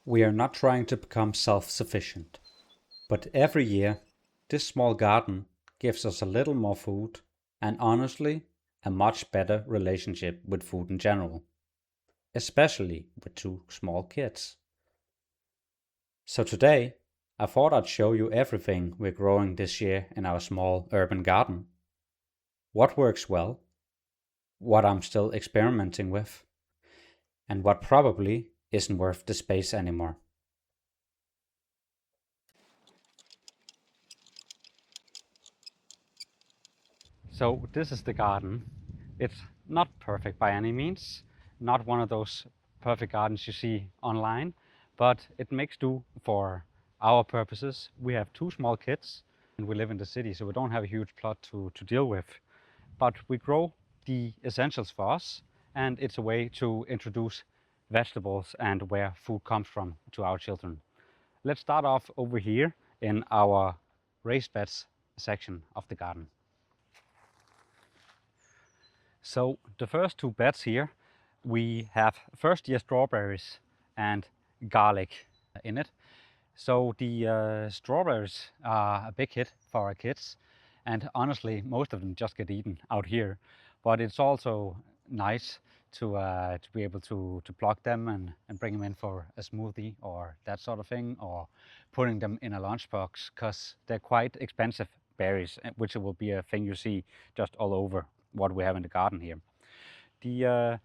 We are not trying to become self-sufficient, but every year this small garden gives us a little more food and honestly a much better relationship with food in general, especially with two small kids. So today I thought I'd show you everything we're growing this year in our small urban garden. What works well, what I'm still experimenting with, and what probably isn't worth the space anymore. So this is the garden. It's not perfect by any means, not one of those perfect gardens you see online, but it makes do for our purposes. We have two small kids and we live in the city, so we don't have a huge plot to deal with. But we grow the essentials for us, and it's a way to introduce vegetables and where food comes from to our children. Let's start off over here in our raised beds section of the garden. So the first two beds here, we have first year strawberries and garlic in it. So the strawberries are a big hit for our kids, and honestly most of them just get eaten out here. But it's also nice to be able to pluck them and bring them in for a smoothie or that sort of thing, or putting them in a lunchbox because they're quite expensive berries, which will be a thing you see just all over what we have in the garden here. The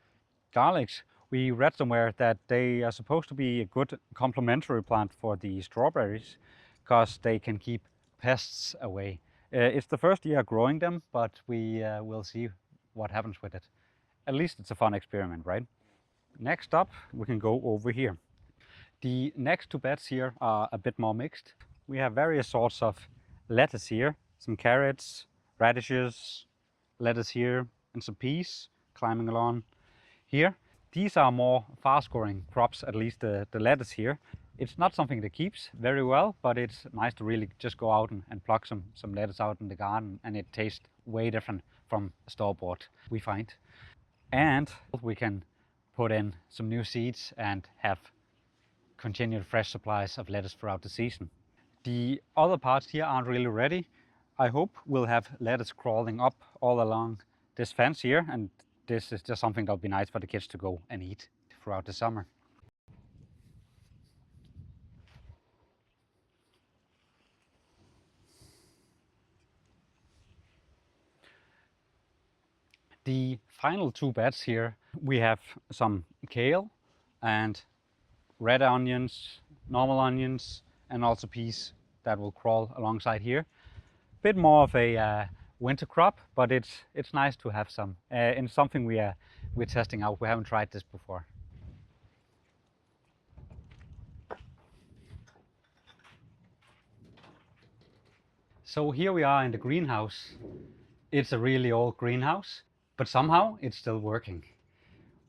garlics, we read somewhere that they are supposed to be a good complementary plant for the strawberries because they can keep pests away. It's the first year growing them, but we will see what happens with it. At least it's a fun experiment, right? Next up, we can go over here. The next two beds here are a bit more mixed. We have various sorts of lettuce here, some carrots, radishes, lettuce here, and some peas climbing along here. These are more fast-growing crops, at least the lettuce here. It's not something that keeps very well, but it's nice to really just go out and pluck some lettuce out in the garden, and it tastes way different from store-bought, we find. And we can put in some new seeds and have continued fresh supplies of lettuce throughout the season. The other parts here aren't really ready. I hope we'll have lettuce crawling up all along this fence here, and this is just something that'll be nice for the kids to go and eat throughout the summer. The final two beds here, we have some kale and red onions, normal onions, and also peas that will crawl alongside here. Bit more of a winter crop, but it's nice to have some. And something we're testing out. We haven't tried this before. So here we are in the greenhouse. It's a really old greenhouse, but somehow it's still working.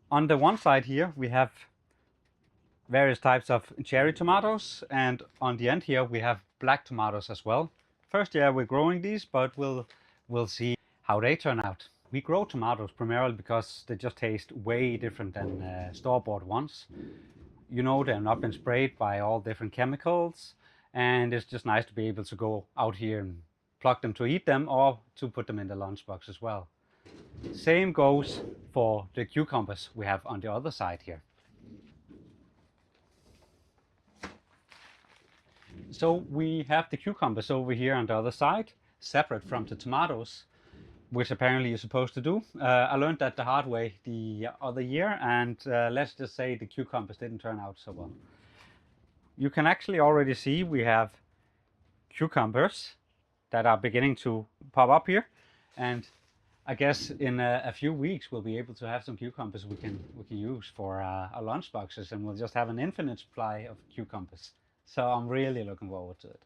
On the one side here we have various types of cherry tomatoes, and on the end here we have black tomatoes as well. First year we're growing these, but we'll see how they turn out. We grow tomatoes primarily because they just taste way different than store-bought ones. You know, they've not been sprayed by all different chemicals, and it's just nice to be able to go out here and pluck them to eat them or to put them in the lunchbox as well. Same goes for the cucumbers we have on the other side here. So we have the cucumbers over here on the other side, separate from the tomatoes, which apparently you're supposed to do. I learned that the hard way the other year, and let's just say the cucumbers didn't turn out so well. You can actually already see we have cucumbers that are beginning to pop up here, and I guess in a few weeks we'll be able to have some cucumbers we can use for our lunch boxes, and we'll just have an infinite supply of cucumbers. So I'm really looking forward to it.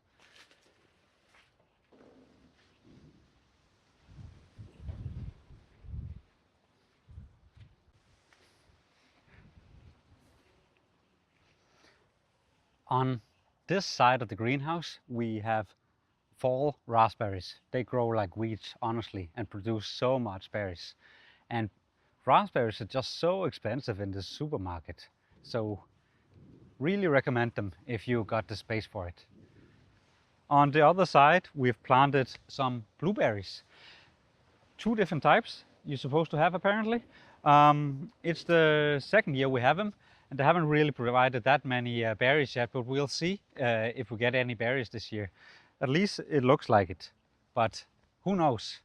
On this side of the greenhouse we have fall raspberries. They grow like weeds, honestly, and produce so much berries. And raspberries are just so expensive in the supermarket. So Really recommend them if you got the space for it. On the other side, we've planted some blueberries. Two different types you're supposed to have apparently. It's the second year we have them, and they haven't really provided that many berries yet, but we'll see if we get any berries this year. At least it looks like it, but who knows?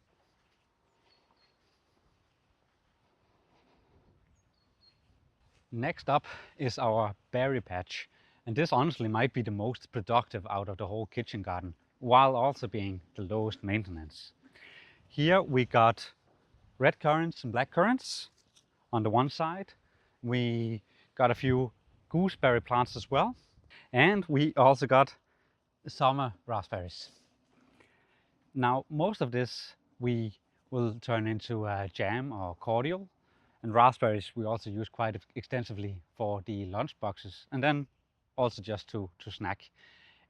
Next up is our berry patch, and this honestly might be the most productive out of the whole kitchen garden, while also being the lowest maintenance. Here we got red currants and black currants on the one side. We got a few gooseberry plants as well, and we also got summer raspberries. Now most of this we will turn into jam or cordial, and raspberries we also use quite extensively for the lunch boxes, and then also just to snack.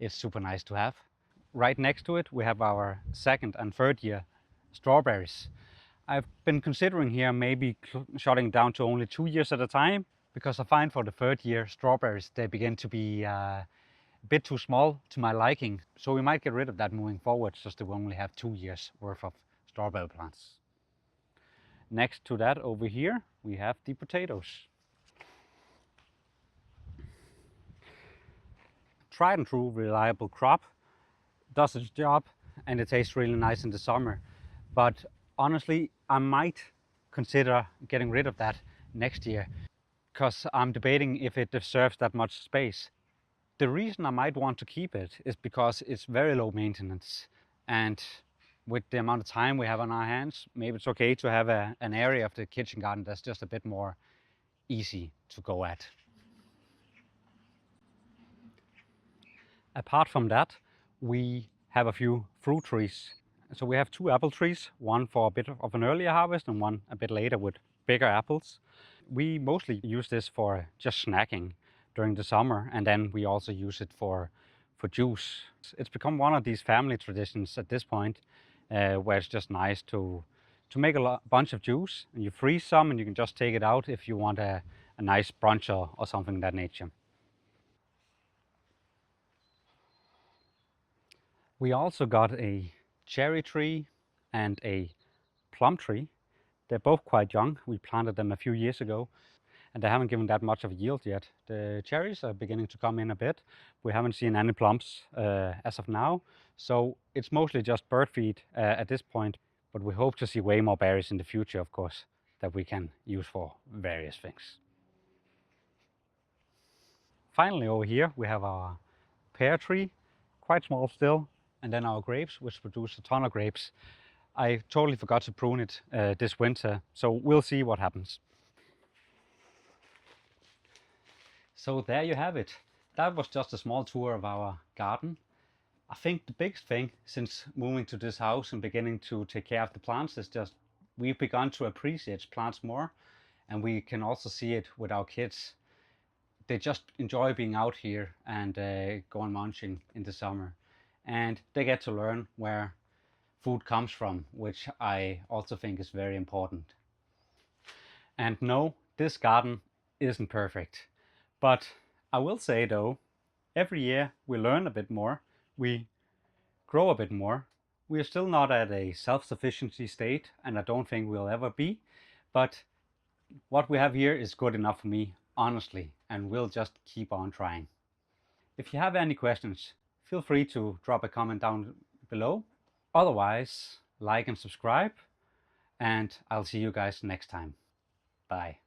It's super nice to have. Right next to it we have our second and third year strawberries. I've been considering here maybe shutting down to only 2 years at a time, because I find for the third year strawberries they begin to be a bit too small to my liking. So we might get rid of that moving forward, just that we only have 2 years worth of strawberry plants. Next to that over here we have the potatoes. Tried and true reliable crop, does its job, and it tastes really nice in the summer. But honestly, I might consider getting rid of that next year, because I'm debating if it deserves that much space. The reason I might want to keep it is because it's very low maintenance, and with the amount of time we have on our hands, maybe it's okay to have an area of the kitchen garden that's just a bit more easy to go at. Apart from that, we have a few fruit trees. So we have 2 apple trees, one for a bit of an earlier harvest and one a bit later with bigger apples. We mostly use this for just snacking during the summer, and then we also use it for juice. It's become one of these family traditions at this point, where it's just nice to make a bunch of juice, and you freeze some and you can just take it out if you want a nice brunch or something of that nature. We also got a cherry tree and a plum tree. They're both quite young. We planted them a few years ago, and they haven't given that much of a yield yet. The cherries are beginning to come in a bit. We haven't seen any plums as of now, so it's mostly just bird feed at this point, but we hope to see way more berries in the future, of course, that we can use for various things. Finally, over here we have our pear tree, quite small still, and then our grapes, which produce a ton of grapes. I totally forgot to prune it this winter, so we'll see what happens. So there you have it. That was just a small tour of our garden. I think the biggest thing since moving to this house and beginning to take care of the plants is just we've begun to appreciate plants more, and we can also see it with our kids. They just enjoy being out here and going munching in the summer, and they get to learn where food comes from, which I also think is very important. And no, this garden isn't perfect, but I will say though, every year we learn a bit more, we grow a bit more. We are still not at a self-sufficiency state, and I don't think we'll ever be, but what we have here is good enough for me, honestly, and we'll just keep on trying. If you have any questions, feel free to drop a comment down below. Otherwise, like and subscribe, and I'll see you guys next time. Bye.